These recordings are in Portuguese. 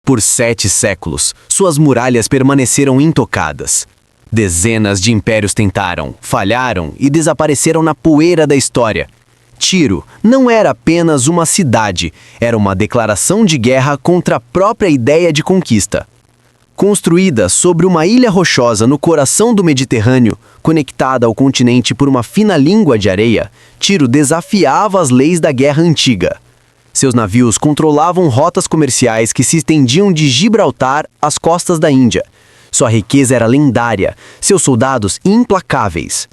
Por 7 séculos, suas muralhas permaneceram intocadas. Dezenas de impérios tentaram, falharam e desapareceram na poeira da história. Tiro não era apenas uma cidade, era uma declaração de guerra contra a própria ideia de conquista. Construída sobre uma ilha rochosa no coração do Mediterrâneo, conectada ao continente por uma fina língua de areia, Tiro desafiava as leis da guerra antiga. Seus navios controlavam rotas comerciais que se estendiam de Gibraltar às costas da Índia. Sua riqueza era lendária, seus soldados implacáveis.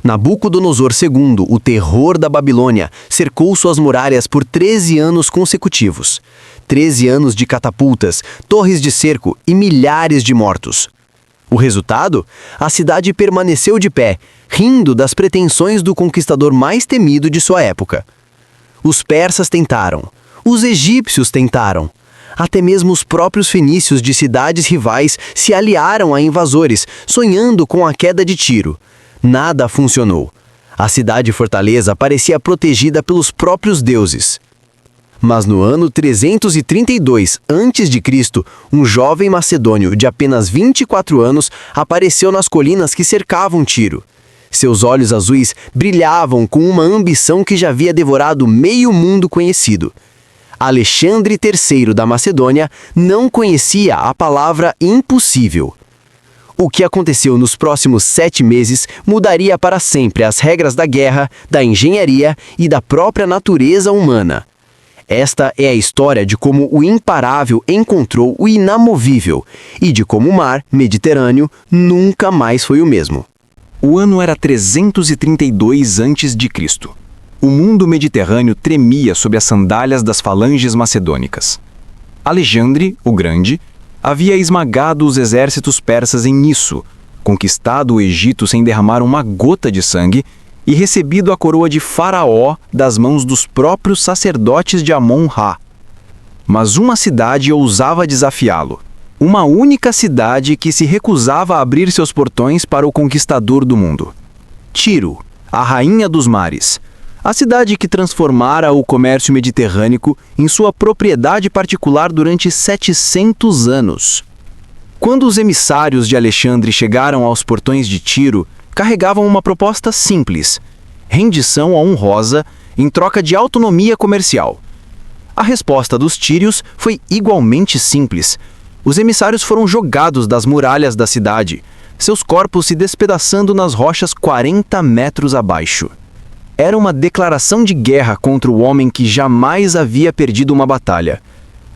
Nabucodonosor II, o terror da Babilônia, cercou suas muralhas por 13 anos consecutivos. 13 anos de catapultas, torres de cerco e milhares de mortos. O resultado? A cidade permaneceu de pé, rindo das pretensões do conquistador mais temido de sua época. Os persas tentaram, os egípcios tentaram. Até mesmo os próprios fenícios de cidades rivais se aliaram a invasores, sonhando com a queda de Tiro. Nada funcionou. A cidade-fortaleza parecia protegida pelos próprios deuses. Mas no ano 332 a.C., um jovem macedônio de apenas 24 anos apareceu nas colinas que cercavam Tiro. Seus olhos azuis brilhavam com uma ambição que já havia devorado meio mundo conhecido. Alexandre III da Macedônia não conhecia a palavra impossível. O que aconteceu nos próximos 7 meses mudaria para sempre as regras da guerra, da engenharia e da própria natureza humana. Esta é a história de como o imparável encontrou o inamovível e de como o mar Mediterrâneo nunca mais foi o mesmo. O ano era 332 a.C. O mundo mediterrâneo tremia sob as sandálias das falanges macedônicas. Alexandre, o Grande, havia esmagado os exércitos persas em Nisso, conquistado o Egito sem derramar uma gota de sangue e recebido a coroa de faraó das mãos dos próprios sacerdotes de Amon-Ra. Mas uma cidade ousava desafiá-lo. Uma única cidade que se recusava a abrir seus portões para o conquistador do mundo. Tiro, a rainha dos mares. A cidade que transformara o comércio mediterrâneo em sua propriedade particular durante 700 anos. Quando os emissários de Alexandre chegaram aos portões de Tiro, carregavam uma proposta simples: rendição honrosa em troca de autonomia comercial. A resposta dos tírios foi igualmente simples. Os emissários foram jogados das muralhas da cidade, seus corpos se despedaçando nas rochas 40 metros abaixo. Era uma declaração de guerra contra o homem que jamais havia perdido uma batalha.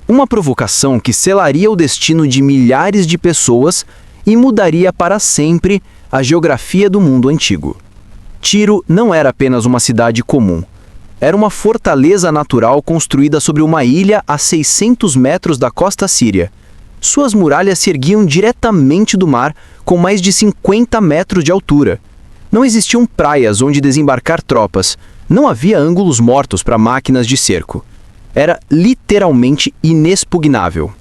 Uma provocação que selaria o destino de milhares de pessoas e mudaria para sempre a geografia do mundo antigo. Tiro não era apenas uma cidade comum. Era uma fortaleza natural construída sobre uma ilha a 600 metros da costa síria. Suas muralhas se erguiam diretamente do mar, com mais de 50 metros de altura. Não existiam praias onde desembarcar tropas. Não havia ângulos mortos para máquinas de cerco. Era literalmente inexpugnável.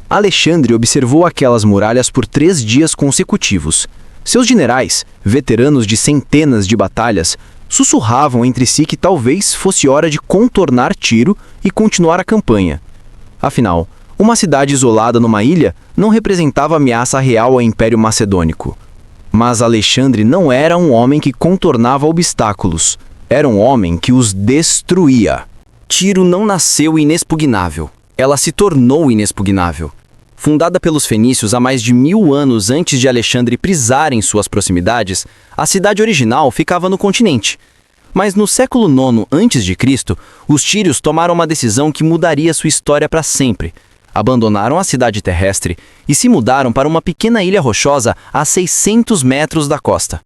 Alexandre observou aquelas muralhas por 3 dias consecutivos. Seus generais, veteranos de centenas de batalhas, sussurravam entre si que talvez fosse hora de contornar Tiro e continuar a campanha. Afinal, uma cidade isolada numa ilha não representava ameaça real ao Império Macedônico. Mas Alexandre não era um homem que contornava obstáculos. Era um homem que os destruía. Tiro não nasceu inexpugnável. Ela se tornou inexpugnável. Fundada pelos fenícios há mais de 1000 anos antes de Alexandre pisar em suas proximidades, a cidade original ficava no continente. Mas no século IX a.C., os tírios tomaram uma decisão que mudaria sua história para sempre. Abandonaram a cidade terrestre e se mudaram para uma pequena ilha rochosa a 600 metros da costa.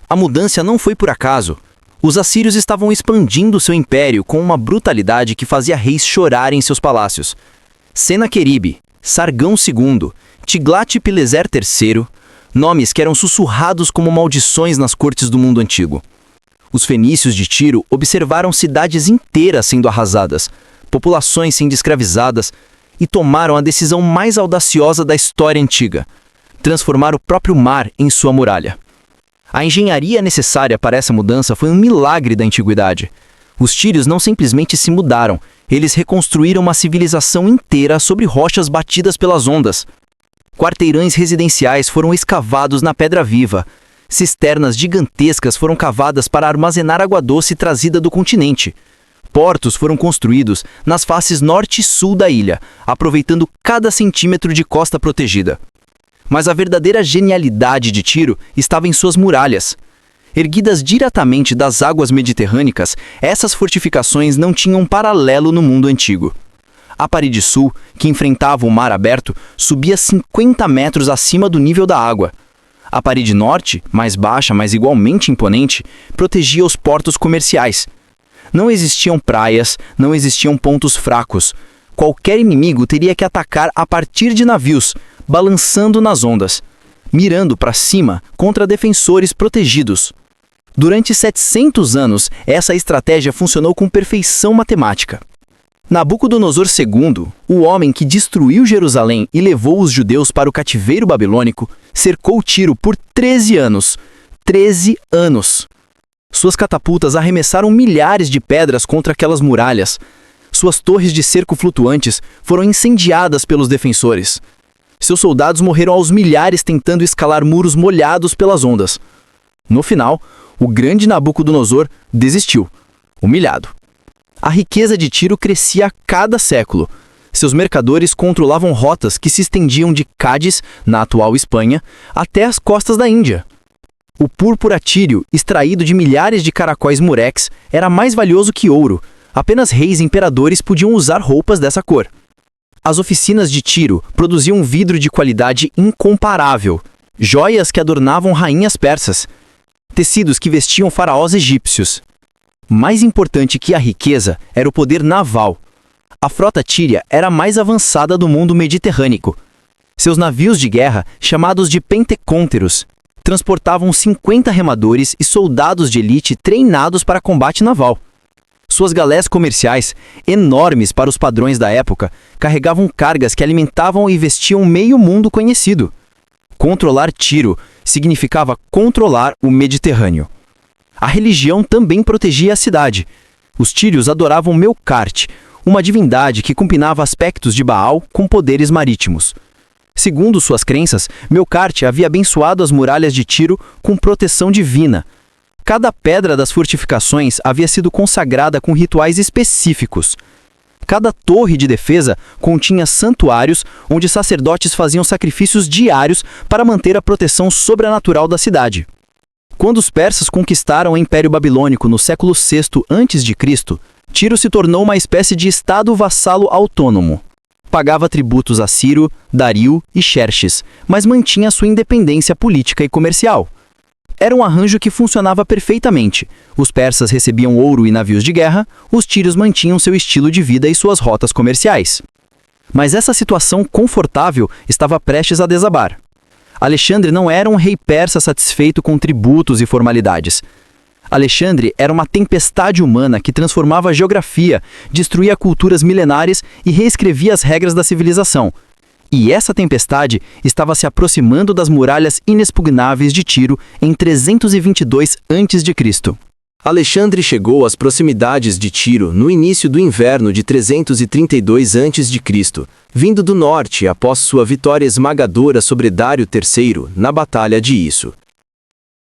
A mudança não foi por acaso. Os assírios estavam expandindo seu império com uma brutalidade que fazia reis chorarem em seus palácios. Senaqueribe, Sargão II, Tiglat-Pileser III, nomes que eram sussurrados como maldições nas cortes do mundo antigo. Os fenícios de Tiro observaram cidades inteiras sendo arrasadas, populações sendo escravizadas, e tomaram a decisão mais audaciosa da história antiga: transformar o próprio mar em sua muralha. A engenharia necessária para essa mudança foi um milagre da antiguidade. Os tírios não simplesmente se mudaram, Eles reconstruíram uma civilização inteira sobre rochas batidas pelas ondas. Quarteirões residenciais foram escavados na pedra viva. Cisternas gigantescas foram cavadas para armazenar água doce trazida do continente. Portos foram construídos nas faces norte e sul da ilha, aproveitando cada centímetro de costa protegida. Mas a verdadeira genialidade de Tiro estava em suas muralhas. Erguidas diretamente das águas mediterrâneas, essas fortificações não tinham paralelo no mundo antigo. A parede sul, que enfrentava o mar aberto, subia 50 metros acima do nível da água. A parede norte, mais baixa, mas igualmente imponente, protegia os portos comerciais. Não existiam praias, não existiam pontos fracos. Qualquer inimigo teria que atacar a partir de navios, balançando nas ondas, mirando para cima contra defensores protegidos. Durante 700 anos, essa estratégia funcionou com perfeição matemática. Nabucodonosor II, o homem que destruiu Jerusalém e levou os judeus para o cativeiro babilônico, cercou Tiro por 13 anos. 13 anos! Suas catapultas arremessaram milhares de pedras contra aquelas muralhas. Suas torres de cerco flutuantes foram incendiadas pelos defensores. Seus soldados morreram aos milhares tentando escalar muros molhados pelas ondas. No final, o grande Nabucodonosor desistiu, humilhado. A riqueza de Tiro crescia a cada século. Seus mercadores controlavam rotas que se estendiam de Cádiz, na atual Espanha, até as costas da Índia. O púrpura tírio, extraído de milhares de caracóis murex, era mais valioso que ouro. Apenas reis e imperadores podiam usar roupas dessa cor. As oficinas de Tiro produziam vidro de qualidade incomparável, joias que adornavam rainhas persas, tecidos que vestiam faraós egípcios. Mais importante que a riqueza era o poder naval. A frota tíria era a mais avançada do mundo mediterrâneo. Seus navios de guerra, chamados de pentecônteros, transportavam 50 remadores e soldados de elite treinados para combate naval. Suas galés comerciais, enormes para os padrões da época, carregavam cargas que alimentavam e vestiam meio mundo conhecido. Controlar Tiro significava controlar o Mediterrâneo. A religião também protegia a cidade. Os tírios adoravam Melkart, uma divindade que combinava aspectos de Baal com poderes marítimos. Segundo suas crenças, Melkart havia abençoado as muralhas de Tiro com proteção divina. Cada pedra das fortificações havia sido consagrada com rituais específicos. Cada torre de defesa continha santuários onde sacerdotes faziam sacrifícios diários para manter a proteção sobrenatural da cidade. Quando os persas conquistaram o Império Babilônico no século VI a.C., Tiro se tornou uma espécie de estado vassalo autônomo. Pagava tributos a Ciro, Dario e Xerxes, mas mantinha sua independência política e comercial. Era um arranjo que funcionava perfeitamente. Os persas recebiam ouro e navios de guerra, os tírios mantinham seu estilo de vida e suas rotas comerciais. Mas essa situação confortável estava prestes a desabar. Alexandre não era um rei persa satisfeito com tributos e formalidades. Alexandre era uma tempestade humana que transformava a geografia, destruía culturas milenares e reescrevia as regras da civilização. E essa tempestade estava se aproximando das muralhas inexpugnáveis de Tiro em 322 a.C. Alexandre chegou às proximidades de Tiro no início do inverno de 332 a.C., vindo do norte após sua vitória esmagadora sobre Dário III na Batalha de Isso.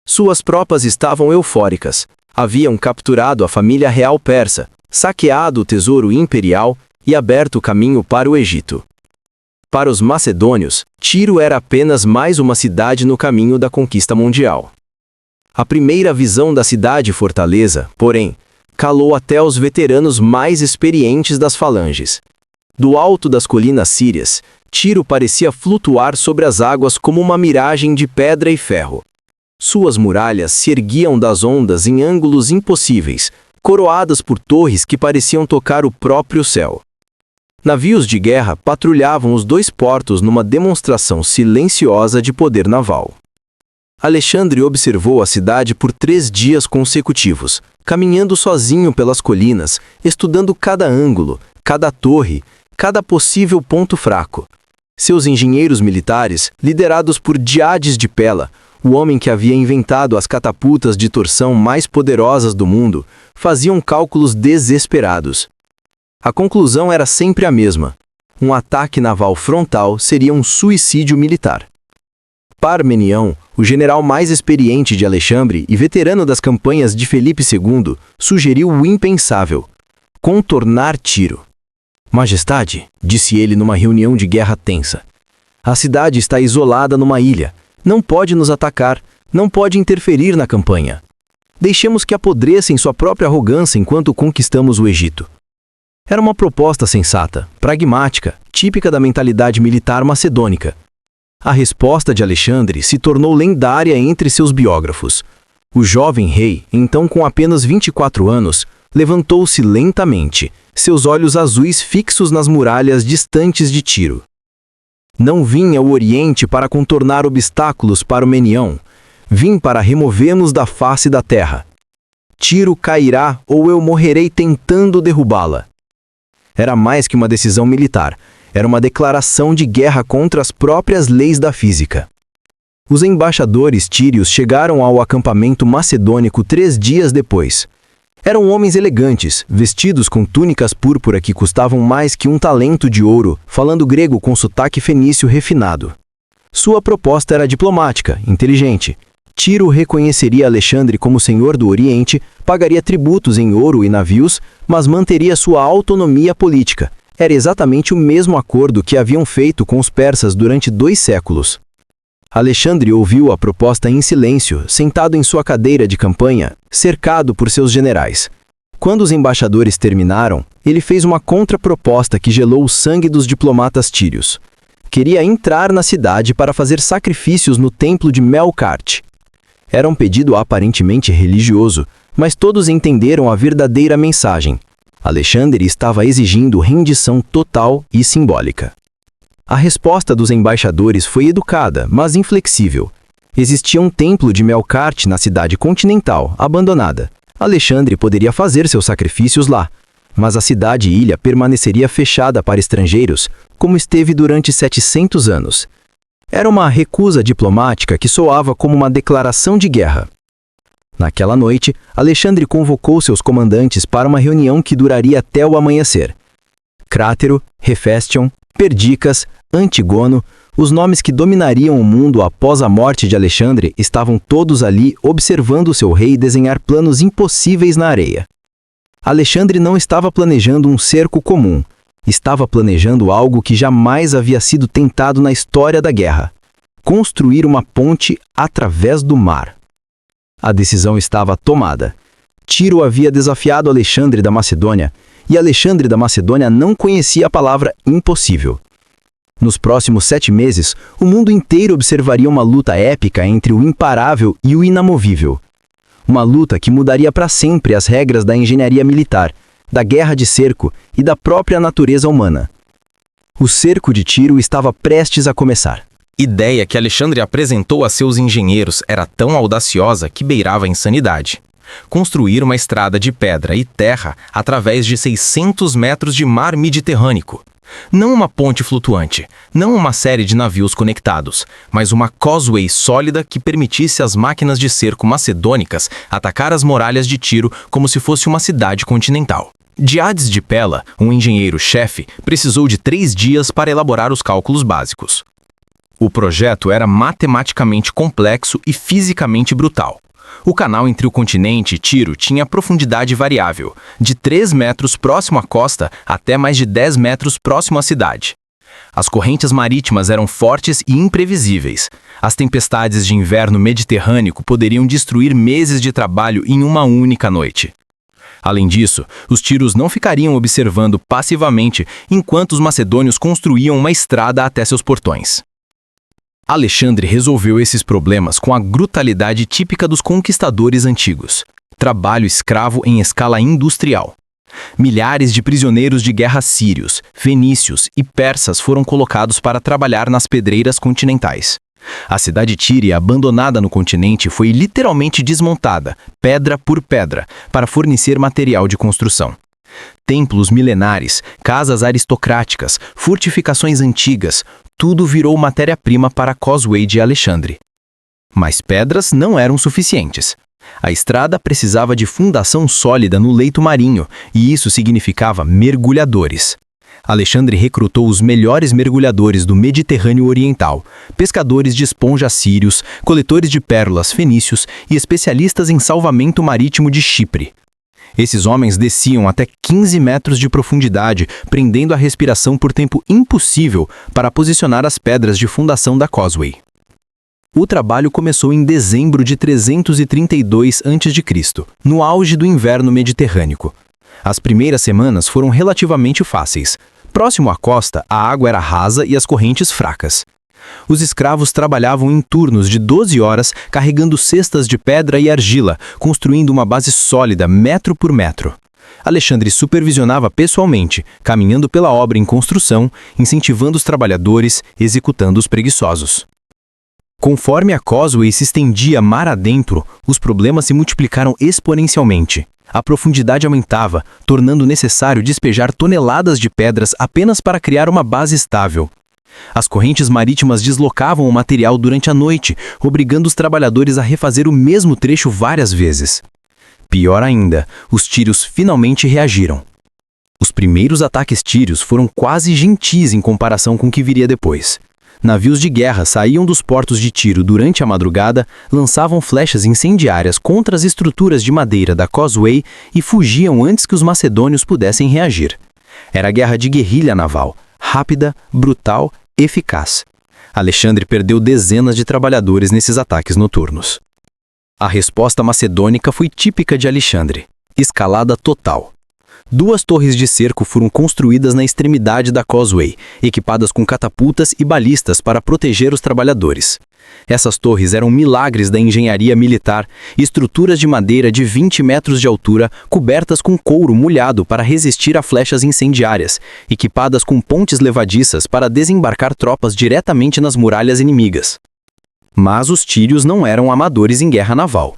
Suas tropas estavam eufóricas. Haviam capturado a família real persa, saqueado o tesouro imperial e aberto o caminho para o Egito. Para os macedônios, Tiro era apenas mais uma cidade no caminho da conquista mundial. A primeira visão da cidade-fortaleza, porém, calou até os veteranos mais experientes das falanges. Do alto das colinas sírias, Tiro parecia flutuar sobre as águas como uma miragem de pedra e ferro. Suas muralhas se erguiam das ondas em ângulos impossíveis, coroadas por torres que pareciam tocar o próprio céu. Navios de guerra patrulhavam os dois portos numa demonstração silenciosa de poder naval. Alexandre observou a cidade por 3 dias consecutivos, caminhando sozinho pelas colinas, estudando cada ângulo, cada torre, cada possível ponto fraco. Seus engenheiros militares, liderados por Diades de Pela, o homem que havia inventado as catapultas de torção mais poderosas do mundo, faziam cálculos desesperados. A conclusão era sempre a mesma. Um ataque naval frontal seria um suicídio militar. Parmenião, o general mais experiente de Alexandre e veterano das campanhas de Felipe II, sugeriu o impensável: contornar Tiro. Majestade, disse ele numa reunião de guerra tensa, a cidade está isolada numa ilha, não pode nos atacar, não pode interferir na campanha. Deixemos que apodreça em sua própria arrogância enquanto conquistamos o Egito. Era uma proposta sensata, pragmática, típica da mentalidade militar macedônica. A resposta de Alexandre se tornou lendária entre seus biógrafos. O jovem rei, então com apenas 24 anos, levantou-se lentamente, seus olhos azuis fixos nas muralhas distantes de Tiro. Não vim ao Oriente para contornar obstáculos para o Menião, vim para remover-nos da face da terra. Tiro cairá ou eu morrerei tentando derrubá-la. Era mais que uma decisão militar, era uma declaração de guerra contra as próprias leis da física. Os embaixadores tírios chegaram ao acampamento macedônico 3 dias depois. Eram homens elegantes, vestidos com túnicas púrpura que custavam mais que 1 talento de ouro, falando grego com sotaque fenício refinado. Sua proposta era diplomática, inteligente. Tiro reconheceria Alexandre como senhor do Oriente, pagaria tributos em ouro e navios, mas manteria sua autonomia política. Era exatamente o mesmo acordo que haviam feito com os persas durante 2 séculos. Alexandre ouviu a proposta em silêncio, sentado em sua cadeira de campanha, cercado por seus generais. Quando os embaixadores terminaram, ele fez uma contraproposta que gelou o sangue dos diplomatas tírios. Queria entrar na cidade para fazer sacrifícios no templo de Melkart. Era um pedido aparentemente religioso, mas todos entenderam a verdadeira mensagem. Alexandre estava exigindo rendição total e simbólica. A resposta dos embaixadores foi educada, mas inflexível. Existia um templo de Melkart na cidade continental, abandonada. Alexandre poderia fazer seus sacrifícios lá, mas a cidade-ilha permaneceria fechada para estrangeiros, como esteve durante 700 anos. Era uma recusa diplomática que soava como uma declaração de guerra. Naquela noite, Alexandre convocou seus comandantes para uma reunião que duraria até o amanhecer. Crátero, Hefestion, Perdicas, Antígono, os nomes que dominariam o mundo após a morte de Alexandre estavam todos ali observando seu rei desenhar planos impossíveis na areia. Alexandre não estava planejando um cerco comum, estava planejando algo que jamais havia sido tentado na história da guerra: construir uma ponte através do mar. A decisão estava tomada. Tiro havia desafiado Alexandre da Macedônia, e Alexandre da Macedônia não conhecia a palavra impossível. Nos próximos 7 meses, o mundo inteiro observaria uma luta épica entre o imparável e o inamovível. Uma luta que mudaria para sempre as regras da engenharia militar, da guerra de cerco e da própria natureza humana. O cerco de Tiro estava prestes a começar. Ideia que Alexandre apresentou a seus engenheiros era tão audaciosa que beirava a insanidade. Construir uma estrada de pedra e terra através de 600 metros de mar Mediterrâneo. Não uma ponte flutuante, não uma série de navios conectados, mas uma causeway sólida que permitisse às máquinas de cerco macedônicas atacar as muralhas de Tiro como se fosse uma cidade continental. Diades de Pela, um engenheiro-chefe, precisou de 3 dias para elaborar os cálculos básicos. O projeto era matematicamente complexo e fisicamente brutal. O canal entre o continente e Tiro tinha profundidade variável, de 3 metros próximo à costa até mais de 10 metros próximo à cidade. As correntes marítimas eram fortes e imprevisíveis. As tempestades de inverno mediterrâneo poderiam destruir meses de trabalho em uma única noite. Além disso, os tírios não ficariam observando passivamente enquanto os macedônios construíam uma estrada até seus portões. Alexandre resolveu esses problemas com a brutalidade típica dos conquistadores antigos: trabalho escravo em escala industrial. Milhares de prisioneiros de guerra sírios, fenícios e persas foram colocados para trabalhar nas pedreiras continentais. A cidade tíria, abandonada no continente, foi literalmente desmontada, pedra por pedra, para fornecer material de construção. Templos milenares, casas aristocráticas, fortificações antigas, tudo virou matéria-prima para a causeway de Alexandre. Mas pedras não eram suficientes. A estrada precisava de fundação sólida no leito marinho, e isso significava mergulhadores. Alexandre recrutou os melhores mergulhadores do Mediterrâneo Oriental, pescadores de esponja sírios, coletores de pérolas fenícios e especialistas em salvamento marítimo de Chipre. Esses homens desciam até 15 metros de profundidade, prendendo a respiração por tempo impossível para posicionar as pedras de fundação da Causeway. O trabalho começou em dezembro de 332 a.C., no auge do inverno mediterrâneo. As primeiras semanas foram relativamente fáceis. Próximo à costa, a água era rasa e as correntes fracas. Os escravos trabalhavam em turnos de 12 horas, carregando cestas de pedra e argila, construindo uma base sólida metro por metro. Alexandre supervisionava pessoalmente, caminhando pela obra em construção, incentivando os trabalhadores, executando os preguiçosos. Conforme a Causeway se estendia mar adentro, os problemas se multiplicaram exponencialmente. A profundidade aumentava, tornando necessário despejar toneladas de pedras apenas para criar uma base estável. As correntes marítimas deslocavam o material durante a noite, obrigando os trabalhadores a refazer o mesmo trecho várias vezes. Pior ainda, os tírios finalmente reagiram. Os primeiros ataques tírios foram quase gentis em comparação com o que viria depois. Navios de guerra saíam dos portos de Tiro durante a madrugada, lançavam flechas incendiárias contra as estruturas de madeira da Causeway e fugiam antes que os macedônios pudessem reagir. Era guerra de guerrilha naval, rápida, brutal, eficaz. Alexandre perdeu dezenas de trabalhadores nesses ataques noturnos. A resposta macedônica foi típica de Alexandre: escalada total. 2 torres de cerco foram construídas na extremidade da Causeway, equipadas com catapultas e balistas para proteger os trabalhadores. Essas torres eram milagres da engenharia militar, estruturas de madeira de 20 metros de altura, cobertas com couro molhado para resistir a flechas incendiárias, equipadas com pontes levadiças para desembarcar tropas diretamente nas muralhas inimigas. Mas os tírios não eram amadores em guerra naval.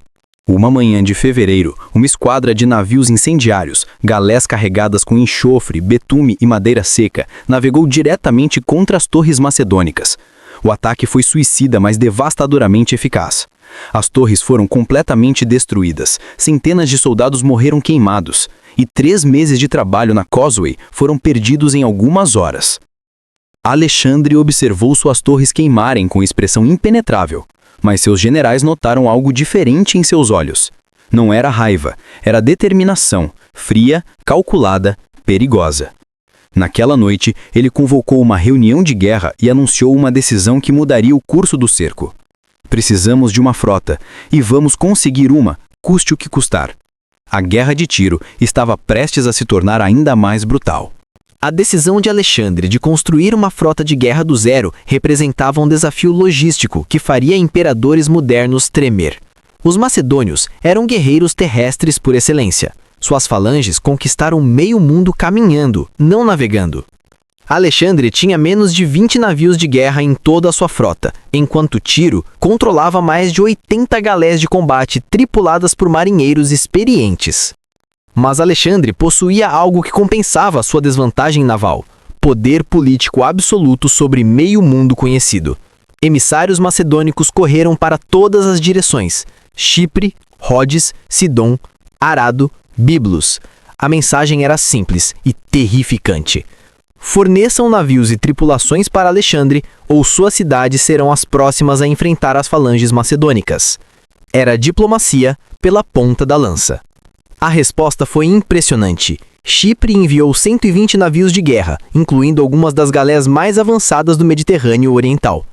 Uma manhã de fevereiro, uma esquadra de navios incendiários, galés carregadas com enxofre, betume e madeira seca, navegou diretamente contra as torres macedônicas. O ataque foi suicida, mas devastadoramente eficaz. As torres foram completamente destruídas, centenas de soldados morreram queimados, e 3 meses de trabalho na Causeway foram perdidos em algumas horas. Alexandre observou suas torres queimarem com expressão impenetrável. Mas seus generais notaram algo diferente em seus olhos. Não era raiva, era determinação, fria, calculada, perigosa. Naquela noite, ele convocou uma reunião de guerra e anunciou uma decisão que mudaria o curso do cerco. Precisamos de uma frota, e vamos conseguir uma, custe o que custar. A guerra de Tiro estava prestes a se tornar ainda mais brutal. A decisão de Alexandre de construir uma frota de guerra do zero representava um desafio logístico que faria imperadores modernos tremer. Os macedônios eram guerreiros terrestres por excelência. Suas falanges conquistaram meio mundo caminhando, não navegando. Alexandre tinha menos de 20 navios de guerra em toda a sua frota, enquanto Tiro controlava mais de 80 galés de combate tripuladas por marinheiros experientes. Mas Alexandre possuía algo que compensava sua desvantagem naval: poder político absoluto sobre meio mundo conhecido. Emissários macedônicos correram para todas as direções: Chipre, Rhodes, Sidom, Arado, Biblos. A mensagem era simples e terrificante: forneçam navios e tripulações para Alexandre, ou suas cidades serão as próximas a enfrentar as falanges macedônicas. Era diplomacia pela ponta da lança. A resposta foi impressionante. Chipre enviou 120 navios de guerra, incluindo algumas das galés mais avançadas do Mediterrâneo Oriental.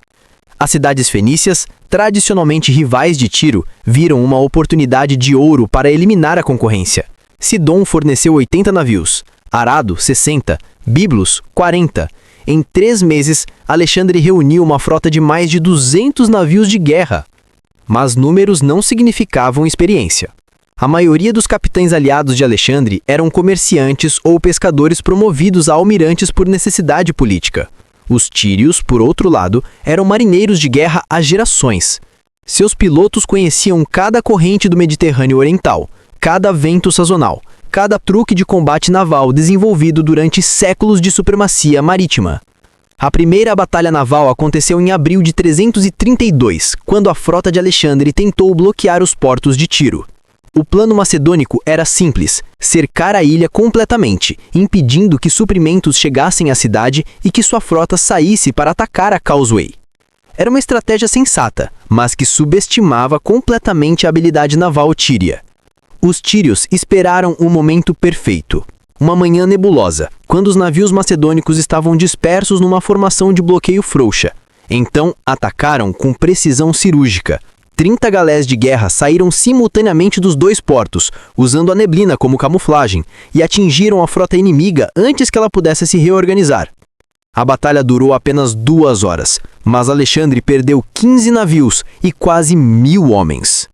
As cidades fenícias, tradicionalmente rivais de Tiro, viram uma oportunidade de ouro para eliminar a concorrência. Sidom forneceu 80 navios, Arado 60, Biblos 40. Em 3 meses, Alexandre reuniu uma frota de mais de 200 navios de guerra. Mas números não significavam experiência. A maioria dos capitães aliados de Alexandre eram comerciantes ou pescadores promovidos a almirantes por necessidade política. Os tírios, por outro lado, eram marinheiros de guerra há gerações. Seus pilotos conheciam cada corrente do Mediterrâneo Oriental, cada vento sazonal, cada truque de combate naval desenvolvido durante séculos de supremacia marítima. A primeira batalha naval aconteceu em abril de 332, quando a frota de Alexandre tentou bloquear os portos de Tiro. O plano macedônico era simples: cercar a ilha completamente, impedindo que suprimentos chegassem à cidade e que sua frota saísse para atacar a Causeway. Era uma estratégia sensata, mas que subestimava completamente a habilidade naval tíria. Os tírios esperaram o momento perfeito. Uma manhã nebulosa, quando os navios macedônicos estavam dispersos numa formação de bloqueio frouxa. Então, atacaram com precisão cirúrgica. 30 galés de guerra saíram simultaneamente dos dois portos, usando a neblina como camuflagem, e atingiram a frota inimiga antes que ela pudesse se reorganizar. A batalha durou apenas 2 horas, mas Alexandre perdeu 15 navios e quase 1000 homens.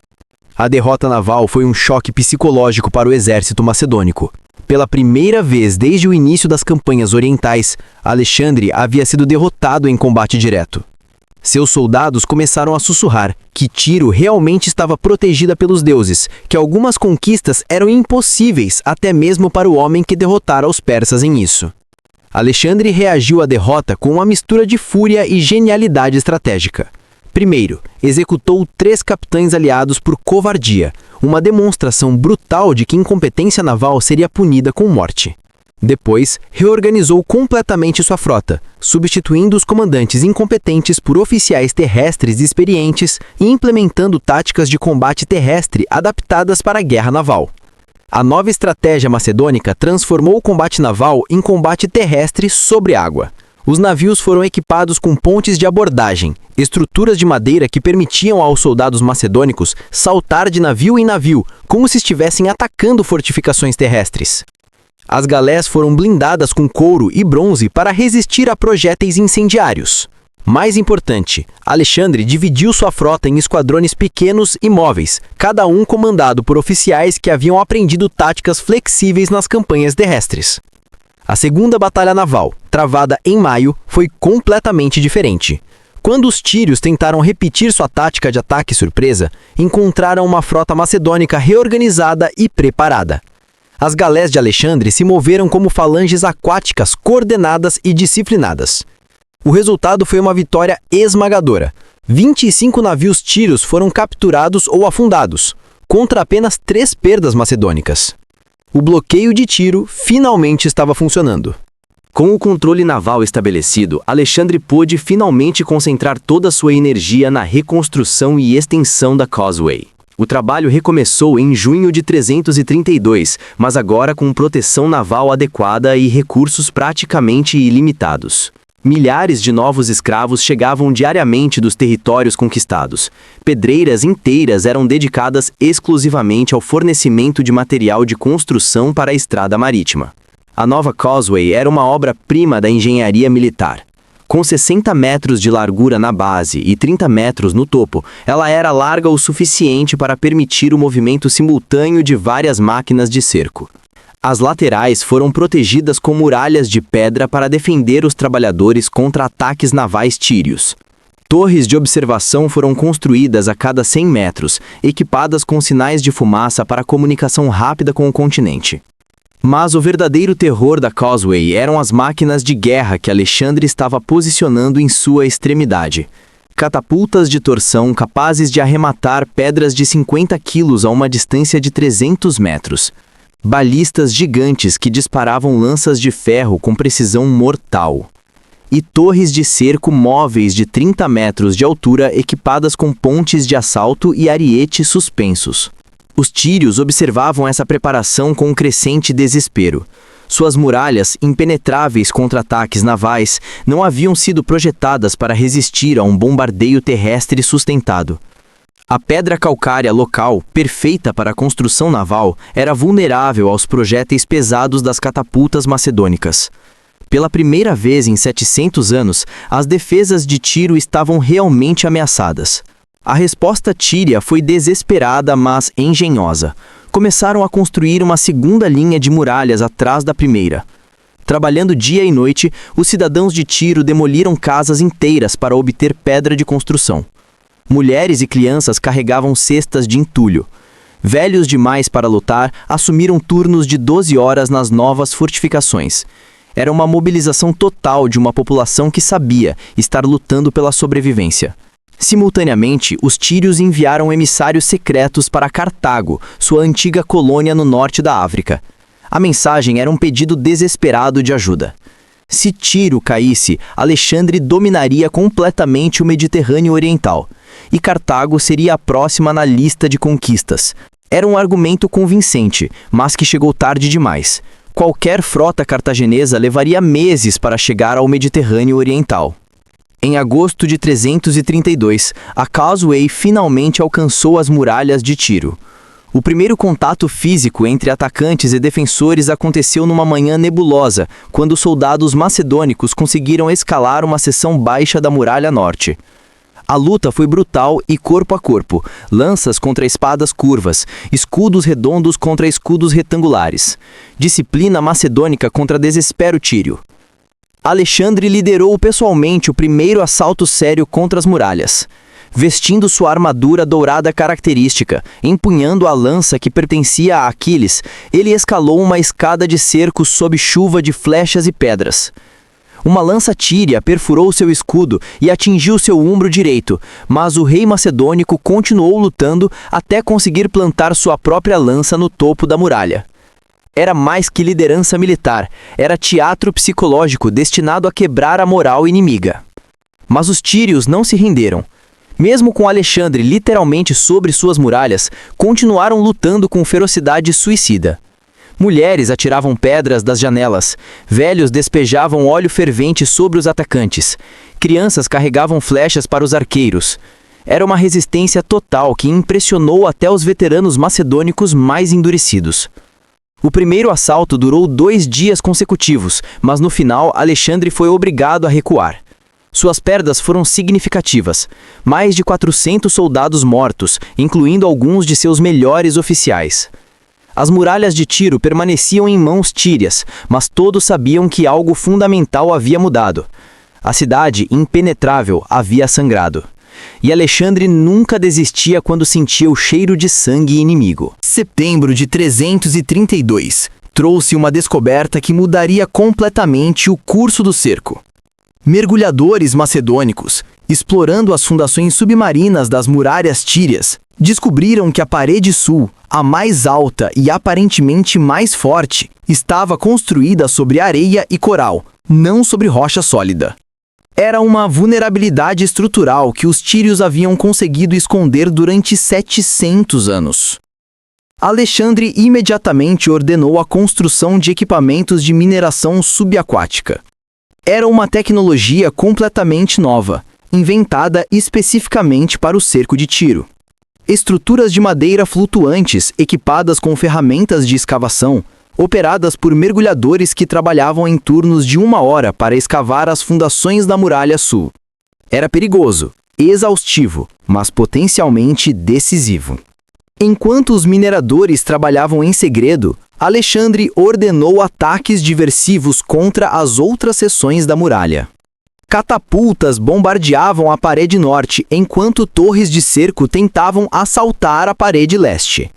A derrota naval foi um choque psicológico para o exército macedônico. Pela primeira vez desde o início das campanhas orientais, Alexandre havia sido derrotado em combate direto. Seus soldados começaram a sussurrar que Tiro realmente estava protegida pelos deuses, que algumas conquistas eram impossíveis até mesmo para o homem que derrotara os persas em isso. Alexandre reagiu à derrota com uma mistura de fúria e genialidade estratégica. Primeiro, executou 3 capitães aliados por covardia, uma demonstração brutal de que incompetência naval seria punida com morte. Depois, reorganizou completamente sua frota, substituindo os comandantes incompetentes por oficiais terrestres experientes e implementando táticas de combate terrestre adaptadas para a guerra naval. A nova estratégia macedônica transformou o combate naval em combate terrestre sobre água. Os navios foram equipados com pontes de abordagem, estruturas de madeira que permitiam aos soldados macedônicos saltar de navio em navio, como se estivessem atacando fortificações terrestres. As galés foram blindadas com couro e bronze para resistir a projéteis incendiários. Mais importante, Alexandre dividiu sua frota em esquadrões pequenos e móveis, cada um comandado por oficiais que haviam aprendido táticas flexíveis nas campanhas terrestres. A segunda batalha naval, travada em maio, foi completamente diferente. Quando os tírios tentaram repetir sua tática de ataque surpresa, encontraram uma frota macedônica reorganizada e preparada. As galés de Alexandre se moveram como falanges aquáticas coordenadas e disciplinadas. O resultado foi uma vitória esmagadora. 25 navios tírios foram capturados ou afundados, contra apenas 3 perdas macedônicas. O bloqueio de Tiro finalmente estava funcionando. Com o controle naval estabelecido, Alexandre pôde finalmente concentrar toda a sua energia na reconstrução e extensão da Causeway. O trabalho recomeçou em junho de 332, mas agora com proteção naval adequada e recursos praticamente ilimitados. Milhares de novos escravos chegavam diariamente dos territórios conquistados. Pedreiras inteiras eram dedicadas exclusivamente ao fornecimento de material de construção para a estrada marítima. A nova Causeway era uma obra-prima da engenharia militar. Com 60 metros de largura na base e 30 metros no topo, ela era larga o suficiente para permitir o movimento simultâneo de várias máquinas de cerco. As laterais foram protegidas com muralhas de pedra para defender os trabalhadores contra ataques navais tírios. Torres de observação foram construídas a cada 100 metros, equipadas com sinais de fumaça para comunicação rápida com o continente. Mas o verdadeiro terror da Causeway eram as máquinas de guerra que Alexandre estava posicionando em sua extremidade. Catapultas de torção capazes de arrematar pedras de 50 quilos a uma distância de 300 metros. Balistas gigantes que disparavam lanças de ferro com precisão mortal. E torres de cerco móveis de 30 metros de altura equipadas com pontes de assalto e arietes suspensos. Os tírios observavam essa preparação com um crescente desespero. Suas muralhas, impenetráveis contra ataques navais, não haviam sido projetadas para resistir a um bombardeio terrestre sustentado. A pedra calcária local, perfeita para a construção naval, era vulnerável aos projéteis pesados das catapultas macedônicas. Pela primeira vez em 700 anos, as defesas de Tiro estavam realmente ameaçadas. A resposta tíria foi desesperada, mas engenhosa. Começaram a construir uma segunda linha de muralhas atrás da primeira. Trabalhando dia e noite, os cidadãos de Tiro demoliram casas inteiras para obter pedra de construção. Mulheres e crianças carregavam cestas de entulho. Velhos demais para lutar assumiram turnos de 12 horas nas novas fortificações. Era uma mobilização total de uma população que sabia estar lutando pela sobrevivência. Simultaneamente, os tírios enviaram emissários secretos para Cartago, sua antiga colônia no norte da África. A mensagem era um pedido desesperado de ajuda. Se Tiro caísse, Alexandre dominaria completamente o Mediterrâneo Oriental, e Cartago seria a próxima na lista de conquistas. Era um argumento convincente, mas que chegou tarde demais. Qualquer frota cartaginesa levaria meses para chegar ao Mediterrâneo Oriental. Em agosto de 332, a Causeway finalmente alcançou as muralhas de Tiro. O primeiro contato físico entre atacantes e defensores aconteceu numa manhã nebulosa, quando soldados macedônicos conseguiram escalar uma seção baixa da muralha norte. A luta foi brutal e corpo a corpo, lanças contra espadas curvas, escudos redondos contra escudos retangulares, disciplina macedônica contra desespero tírio. Alexandre liderou pessoalmente o primeiro assalto sério contra as muralhas. Vestindo sua armadura dourada característica, empunhando a lança que pertencia a Aquiles, ele escalou uma escada de cerco sob chuva de flechas e pedras. Uma lança tíria perfurou seu escudo e atingiu seu ombro direito, mas o rei macedônico continuou lutando até conseguir plantar sua própria lança no topo da muralha. Era mais que liderança militar, era teatro psicológico destinado a quebrar a moral inimiga. Mas os tírios não se renderam. Mesmo com Alexandre literalmente sobre suas muralhas, continuaram lutando com ferocidade suicida. Mulheres atiravam pedras das janelas, velhos despejavam óleo fervente sobre os atacantes, crianças carregavam flechas para os arqueiros. Era uma resistência total que impressionou até os veteranos macedônicos mais endurecidos. O primeiro assalto durou 2 dias consecutivos, mas no final Alexandre foi obrigado a recuar. Suas perdas foram significativas. Mais de 400 soldados mortos, incluindo alguns de seus melhores oficiais. As muralhas de Tiro permaneciam em mãos tírias, mas todos sabiam que algo fundamental havia mudado. A cidade, impenetrável, havia sangrado. E Alexandre nunca desistia quando sentia o cheiro de sangue inimigo. Setembro de 332 trouxe uma descoberta que mudaria completamente o curso do cerco. Mergulhadores macedônicos, explorando as fundações submarinas das muralhas tírias, descobriram que a parede sul, a mais alta e aparentemente mais forte, estava construída sobre areia e coral, não sobre rocha sólida. Era uma vulnerabilidade estrutural que os tírios haviam conseguido esconder durante 700 anos. Alexandre imediatamente ordenou a construção de equipamentos de mineração subaquática. Era uma tecnologia completamente nova, inventada especificamente para o cerco de Tiro. Estruturas de madeira flutuantes equipadas com ferramentas de escavação, operadas por mergulhadores que trabalhavam em turnos de 1 hora para escavar as fundações da muralha sul. Era perigoso, exaustivo, mas potencialmente decisivo. Enquanto os mineradores trabalhavam em segredo, Alexandre ordenou ataques diversivos contra as outras seções da muralha. Catapultas bombardeavam a parede norte, enquanto torres de cerco tentavam assaltar a parede leste.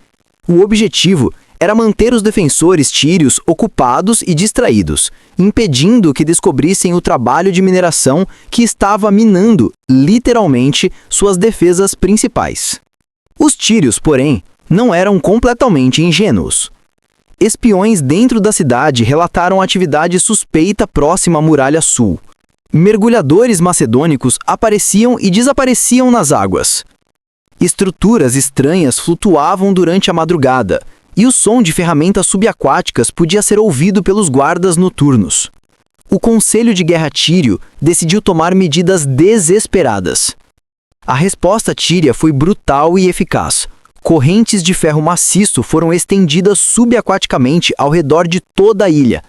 O objetivo era manter os defensores tírios ocupados e distraídos, impedindo que descobrissem o trabalho de mineração que estava minando, literalmente, suas defesas principais. Os tírios, porém, não eram completamente ingênuos. Espiões dentro da cidade relataram atividade suspeita próxima à muralha sul. Mergulhadores macedônicos apareciam e desapareciam nas águas. Estruturas estranhas flutuavam durante a madrugada, e o som de ferramentas subaquáticas podia ser ouvido pelos guardas noturnos. O Conselho de Guerra Tírio decidiu tomar medidas desesperadas. A resposta tíria foi brutal e eficaz. Correntes de ferro maciço foram estendidas subaquaticamente ao redor de toda a ilha,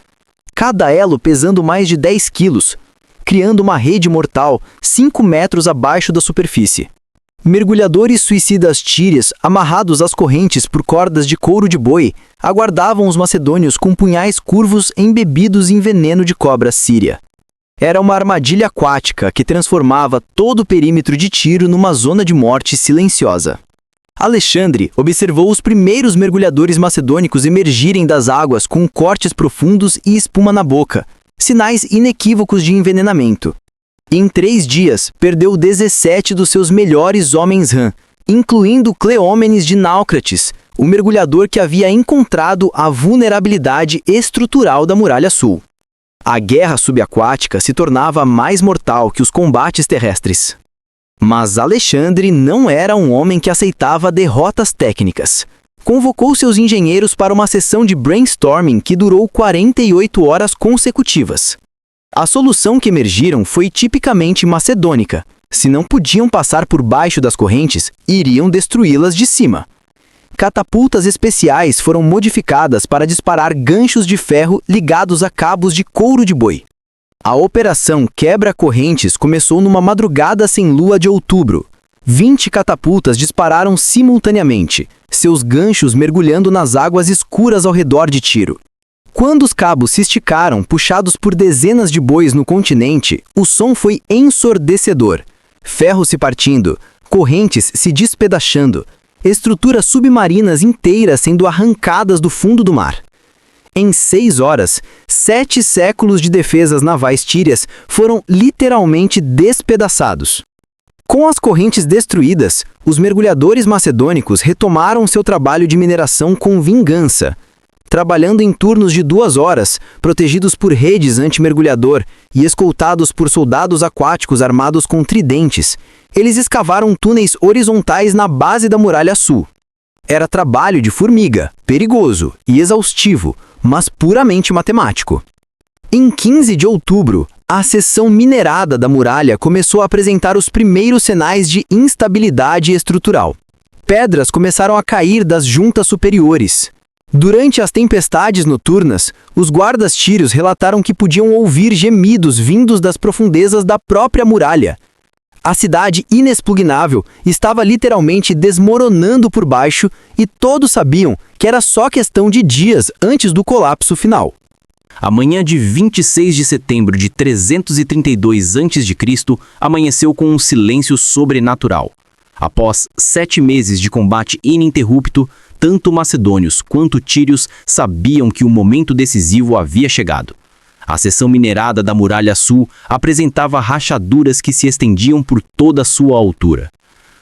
cada elo pesando mais de 10 quilos, criando uma rede mortal 5 metros abaixo da superfície. Mergulhadores suicidas tírias, amarrados às correntes por cordas de couro de boi, aguardavam os macedônios com punhais curvos embebidos em veneno de cobra síria. Era uma armadilha aquática que transformava todo o perímetro de Tiro numa zona de morte silenciosa. Alexandre observou os primeiros mergulhadores macedônicos emergirem das águas com cortes profundos e espuma na boca, sinais inequívocos de envenenamento. Em 3 dias, perdeu 17 dos seus melhores homens rã, incluindo Cleómenes de Náucrates, o mergulhador que havia encontrado a vulnerabilidade estrutural da Muralha Sul. A guerra subaquática se tornava mais mortal que os combates terrestres. Mas Alexandre não era um homem que aceitava derrotas técnicas. Convocou seus engenheiros para uma sessão de brainstorming que durou 48 horas consecutivas. A solução que emergiram foi tipicamente macedônica. Se não podiam passar por baixo das correntes, iriam destruí-las de cima. Catapultas especiais foram modificadas para disparar ganchos de ferro ligados a cabos de couro de boi. A operação Quebra-Correntes começou numa madrugada sem lua de outubro. 20 catapultas dispararam simultaneamente, seus ganchos mergulhando nas águas escuras ao redor de Tiro. Quando os cabos se esticaram, puxados por dezenas de bois no continente, o som foi ensurdecedor. Ferro se partindo, correntes se despedaçando, estruturas submarinas inteiras sendo arrancadas do fundo do mar. Em 6 horas, 7 séculos de defesas navais tírias foram literalmente despedaçados. Com as correntes destruídas, os mergulhadores macedônicos retomaram seu trabalho de mineração com vingança. Trabalhando em turnos de 2 horas, protegidos por redes anti-mergulhador e escoltados por soldados aquáticos armados com tridentes, eles escavaram túneis horizontais na base da Muralha Sul. Era trabalho de formiga, perigoso e exaustivo, mas puramente matemático. Em 15 de outubro, a seção minerada da muralha começou a apresentar os primeiros sinais de instabilidade estrutural. Pedras começaram a cair das juntas superiores. Durante as tempestades noturnas, os guardas tírios relataram que podiam ouvir gemidos vindos das profundezas da própria muralha. A cidade inexpugnável estava literalmente desmoronando por baixo e todos sabiam que era só questão de dias antes do colapso final. A manhã de 26 de setembro de 332 a.C. amanheceu com um silêncio sobrenatural. Após 7 meses de combate ininterrupto, tanto macedônios quanto tírios sabiam que o momento decisivo havia chegado. A seção minerada da Muralha Sul apresentava rachaduras que se estendiam por toda a sua altura.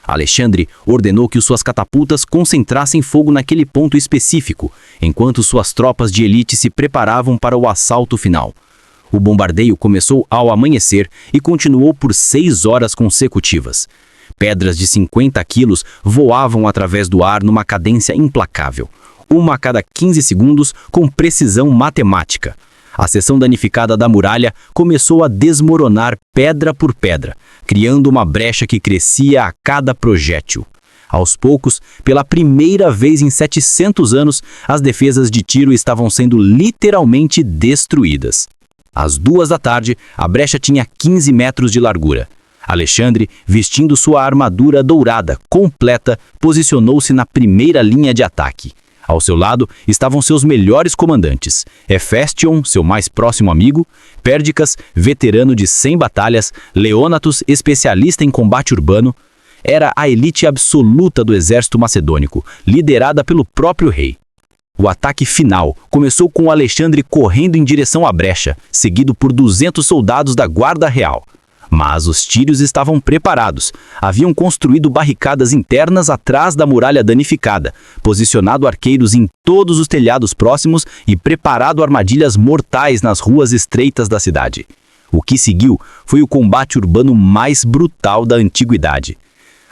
Alexandre ordenou que suas catapultas concentrassem fogo naquele ponto específico, enquanto suas tropas de elite se preparavam para o assalto final. O bombardeio começou ao amanhecer e continuou por 6 horas consecutivas. Pedras de 50 quilos voavam através do ar numa cadência implacável, uma a cada 15 segundos com precisão matemática. A seção danificada da muralha começou a desmoronar pedra por pedra, criando uma brecha que crescia a cada projétil. Aos poucos, pela primeira vez em 700 anos, as defesas de Tiro estavam sendo literalmente destruídas. Às 2 da tarde, a brecha tinha 15 metros de largura. Alexandre, vestindo sua armadura dourada completa, posicionou-se na primeira linha de ataque. Ao seu lado estavam seus melhores comandantes, Hefestion, seu mais próximo amigo, Pérdicas, veterano de 100 batalhas, Leônatos, especialista em combate urbano. Era a elite absoluta do exército macedônico, liderada pelo próprio rei. O ataque final começou com Alexandre correndo em direção à brecha, seguido por 200 soldados da Guarda Real. Mas os tírios estavam preparados. Haviam construído barricadas internas atrás da muralha danificada, posicionado arqueiros em todos os telhados próximos e preparado armadilhas mortais nas ruas estreitas da cidade. O que seguiu foi o combate urbano mais brutal da antiguidade.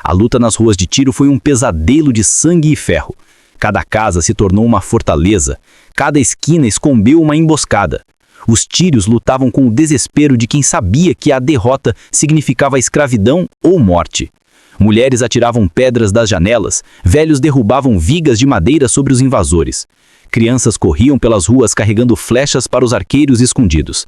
A luta nas ruas de Tiro foi um pesadelo de sangue e ferro. Cada casa se tornou uma fortaleza, cada esquina escondeu uma emboscada. Os tírios lutavam com o desespero de quem sabia que a derrota significava escravidão ou morte. Mulheres atiravam pedras das janelas, velhos derrubavam vigas de madeira sobre os invasores. Crianças corriam pelas ruas carregando flechas para os arqueiros escondidos.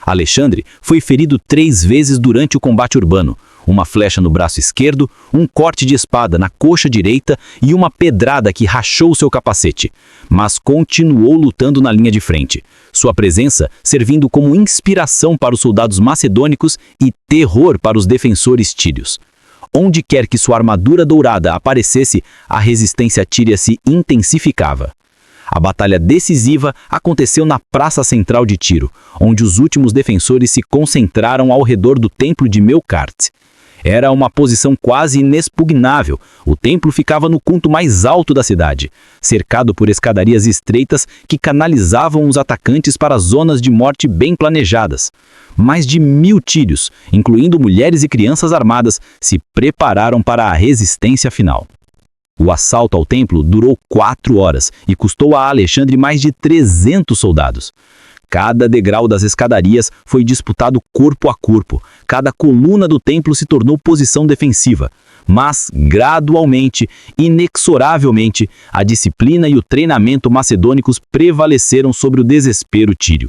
Alexandre foi ferido 3 vezes durante o combate urbano, uma flecha no braço esquerdo, um corte de espada na coxa direita e uma pedrada que rachou seu capacete, mas continuou lutando na linha de frente, sua presença servindo como inspiração para os soldados macedônicos e terror para os defensores tírios. Onde quer que sua armadura dourada aparecesse, a resistência tíria se intensificava. A batalha decisiva aconteceu na praça central de Tiro, onde os últimos defensores se concentraram ao redor do templo de Melkart. Era uma posição quase inexpugnável. O templo ficava no ponto mais alto da cidade, cercado por escadarias estreitas que canalizavam os atacantes para zonas de morte bem planejadas. Mais de 1000 tírios, incluindo mulheres e crianças armadas, se prepararam para a resistência final. O assalto ao templo durou 4 horas e custou a Alexandre mais de 300 soldados. Cada degrau das escadarias foi disputado corpo a corpo. Cada coluna do templo se tornou posição defensiva. Mas, gradualmente, inexoravelmente, a disciplina e o treinamento macedônicos prevaleceram sobre o desespero tírio.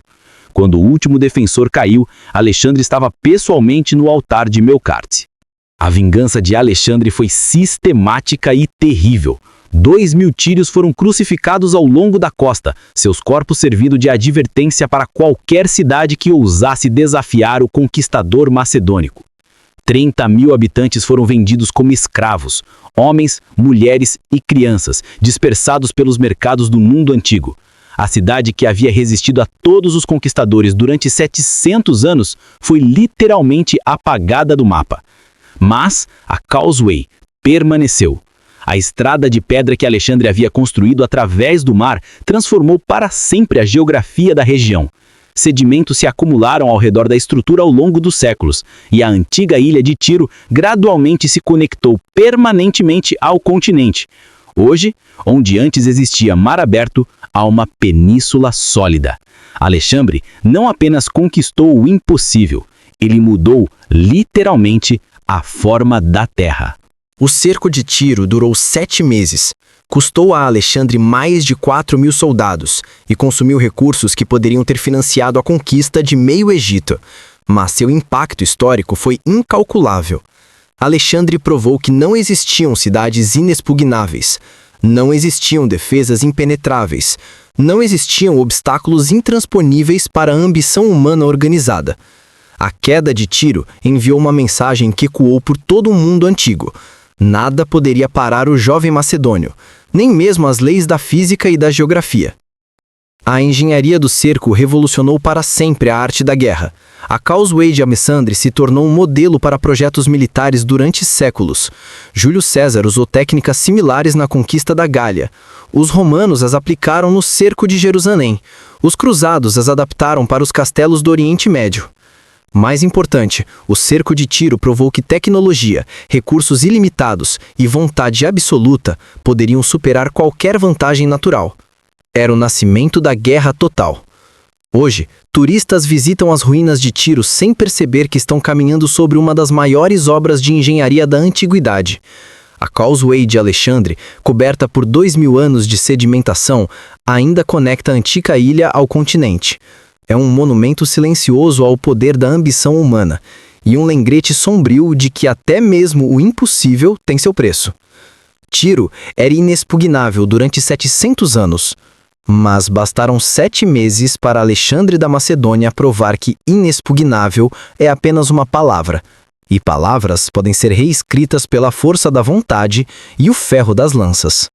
Quando o último defensor caiu, Alexandre estava pessoalmente no altar de Melkart. A vingança de Alexandre foi sistemática e terrível. 2.000 tírios foram crucificados ao longo da costa, seus corpos servindo de advertência para qualquer cidade que ousasse desafiar o conquistador macedônico. 30.000 habitantes foram vendidos como escravos, homens, mulheres e crianças, dispersados pelos mercados do mundo antigo. A cidade que havia resistido a todos os conquistadores durante 700 anos foi literalmente apagada do mapa. Mas a Causeway permaneceu. A estrada de pedra que Alexandre havia construído através do mar transformou para sempre a geografia da região. Sedimentos se acumularam ao redor da estrutura ao longo dos séculos, e a antiga ilha de Tiro gradualmente se conectou permanentemente ao continente. Hoje, onde antes existia mar aberto, há uma península sólida. Alexandre não apenas conquistou o impossível, ele mudou, literalmente, a forma da terra. O cerco de Tiro durou 7 meses, custou a Alexandre mais de 4.000 soldados e consumiu recursos que poderiam ter financiado a conquista de meio Egito, mas seu impacto histórico foi incalculável. Alexandre provou que não existiam cidades inexpugnáveis, não existiam defesas impenetráveis, não existiam obstáculos intransponíveis para a ambição humana organizada. A queda de Tiro enviou uma mensagem que ecoou por todo o mundo antigo. Nada poderia parar o jovem macedônio, nem mesmo as leis da física e da geografia. A engenharia do cerco revolucionou para sempre a arte da guerra. A Causeway de Alexandre se tornou um modelo para projetos militares durante séculos. Júlio César usou técnicas similares na conquista da Gália. Os romanos as aplicaram no cerco de Jerusalém. Os cruzados as adaptaram para os castelos do Oriente Médio. Mais importante, o cerco de Tiro provou que tecnologia, recursos ilimitados e vontade absoluta poderiam superar qualquer vantagem natural. Era o nascimento da guerra total. Hoje, turistas visitam as ruínas de Tiro sem perceber que estão caminhando sobre uma das maiores obras de engenharia da antiguidade. A Causeway de Alexandre, coberta por 2.000 anos de sedimentação, ainda conecta a antiga ilha ao continente. É um monumento silencioso ao poder da ambição humana e um lembrete sombrio de que até mesmo o impossível tem seu preço. Tiro era inexpugnável durante 700 anos, mas bastaram 7 meses para Alexandre da Macedônia provar que inexpugnável é apenas uma palavra, e palavras podem ser reescritas pela força da vontade e o ferro das lanças.